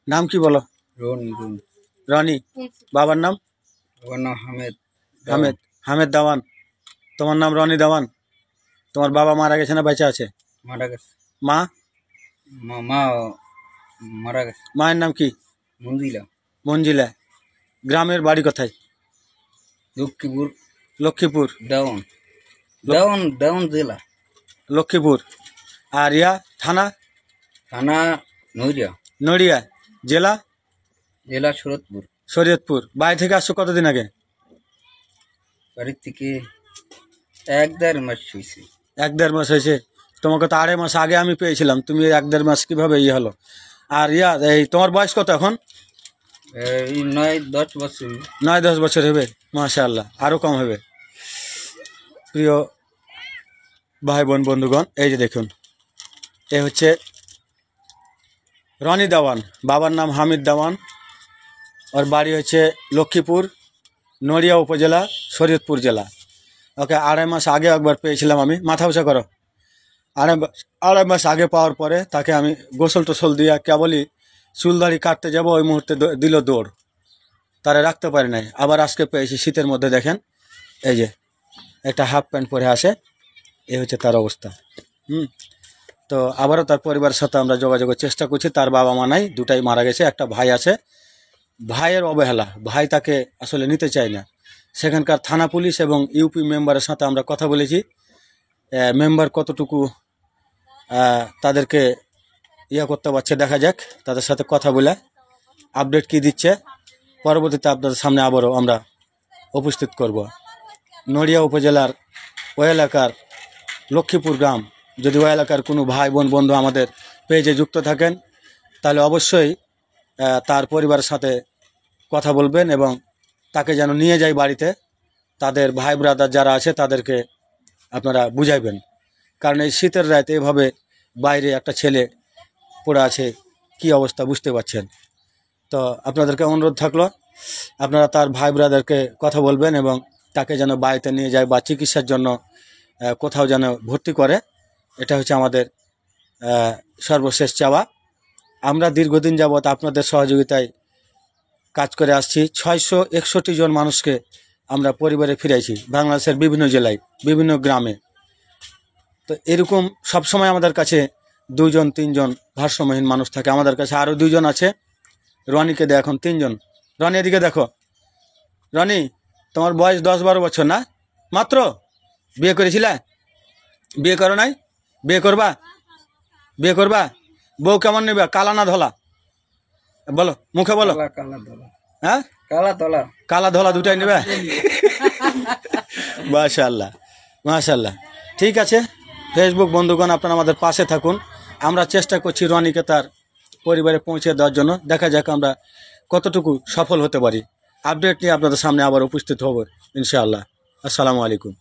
नाम की बोलो? रानी। बाबर नाम? हामिद। हामिद हामिद दावान। तुम्हार नाम रानी दावान। तुम्हार बाबा मारा गेছে না বেঁচে আছে? मारा गए। মা? माँ मारा गए। মায়ের নাম কি? मंजिला। মঞ্জিলা। গ্রামের বাড়ি কোথায়? लक्ष्मीपुर। লক্ষ্মীপুর। दावन दावन दावन जिला। লক্ষ্মীপুর। আর ইয়া থানা? थाना नौरिया। নড়িয়া। জেলা? जिला शरदपुर। শরীয়তপুর। বাড়ি থেকে আসছো কতদিন আগে? বাড়ি থেকে 1-1.5 মাস হয়েছে। 1-1.5 মাস হয়েছে। তোমাকে তো 2.5 মাস আগে আমি পেয়েছিলাম, তুমি 1-1.5 মাস কিভাবে ইয়ে হলো? আর ইয়া এই তোমার বয়স কত এখন? 9-10 বছর। 9-10 বছর হবে। মাশাআল্লাহ, আরো কম হবে। প্রিয় ভাই বোন বন্ধুগণ, এই যে দেখুন, এ হচ্ছে রনি দাওয়ান। বাবার নাম হামিদ দাওয়ান। ওর বাড়ি হচ্ছে লক্ষ্মীপুর, নড়িয়া উপজেলা, শরীয়তপুর জেলা। ওকে 2.5 মাস আগে একবার পেয়েছিলাম আমি। মাথা উঁচা করো। 2.5 মাস আগে পাওয়ার পরে তাকে আমি গোসল টোসল দিয়া কেবলই চুলদাড়ি কাটতে যাব, ওই মুহূর্তে দিল দৌড়। তারা রাখতে পারি নাই। আবার আজকে পেয়েছি শীতের মধ্যে। দেখেন এই যে একটা হাফ প্যান্ট পরে আসে, এই হচ্ছে তার অবস্থা। তো আবারও তার পরিবারের সাথে আমরা যোগাযোগের চেষ্টা করছি। তার বাবা মা নাই, দুটাই মারা গেছে। একটা ভাই আছে, ভাইয়ের অবহেলা, ভাই তাকে আসলে নিতে চায় না। সেখানকার থানা পুলিশ এবং ইউপি মেম্বারের সাথে আমরা কথা বলেছি। মেম্বার কতটুকু তাদেরকে ইয়ে করতে পারছে দেখা যাক। তাদের সাথে কথা বলে আপডেট কি দিচ্ছে পরবর্তীতে আপনাদের সামনে আবারও আমরা উপস্থিত করব। নড়িয়া উপজেলার ওই এলাকার লক্ষ্মীপুর গ্রাম, যদি ওই এলাকার কোনো ভাই বোন বন্ধু আমাদের পেজে যুক্ত থাকেন, তাহলে অবশ্যই তার পরিবারের সাথে কথা বলবেন এবং তাকে যেন নিয়ে যায় বাড়িতে। তাদের ভাই ব্রাদার যারা আছে তাদেরকে আপনারা বুঝাইবেন, কারণ এই শীতের রাতে এভাবে বাইরে একটা ছেলে পড়ে আছে, কি অবস্থা বুঝতে পারছেন। তো আপনাদেরকে অনুরোধ থাকলো, আপনারা তার ভাই ব্রাদারকে কথা বলবেন এবং তাকে যেন বাড়িতে নিয়ে যায় বা চিকিৎসার জন্য কোথাও যেন ভর্তি করে। এটা হচ্ছে আমাদের সর্বশেষ চাওয়া। আমরা দীর্ঘদিন যাবৎ আপনাদের সহযোগিতায় কাজ করে আসছি। 661 জন মানুষকে আমরা পরিবারে ফিরাইছি বাংলাদেশের বিভিন্ন জেলায়, বিভিন্ন গ্রামে। তো এরকম সবসময় আমাদের কাছে 2-3 জন ভারসাম্যহীন মানুষ থাকে। আমাদের কাছে আরও 2 জন আছে। রনিকে দেখো, এখন 3 জন। রনি এদিকে দেখো। রনি, তোমার বয়স 10-12 বছর না মাত্র? বিয়ে করেছিলে? বিয়ে করো নাই? বিয়ে করবা? বিয়ে করবা? বউ কেমন নেবে, কালা না ধলা? বলো, মুখে বলো। হ্যাঁ, কালা ধলা দুটাই নেবে? মাশাআল্লাহ মাশাআল্লাহ। ঠিক আছে ফেসবুক বন্ধুগণ, আপনারা আমাদের পাশে থাকুন। আমরা চেষ্টা করছি রনিকে তার পরিবারে পৌঁছে দেওয়ার জন্য। দেখা যাক আমরা কতটুকু সফল হতে পারি। আপডেট নিয়ে আপনাদের সামনে আবার উপস্থিত হব ইনশাআল্লাহ। আসসালামু আলাইকুম।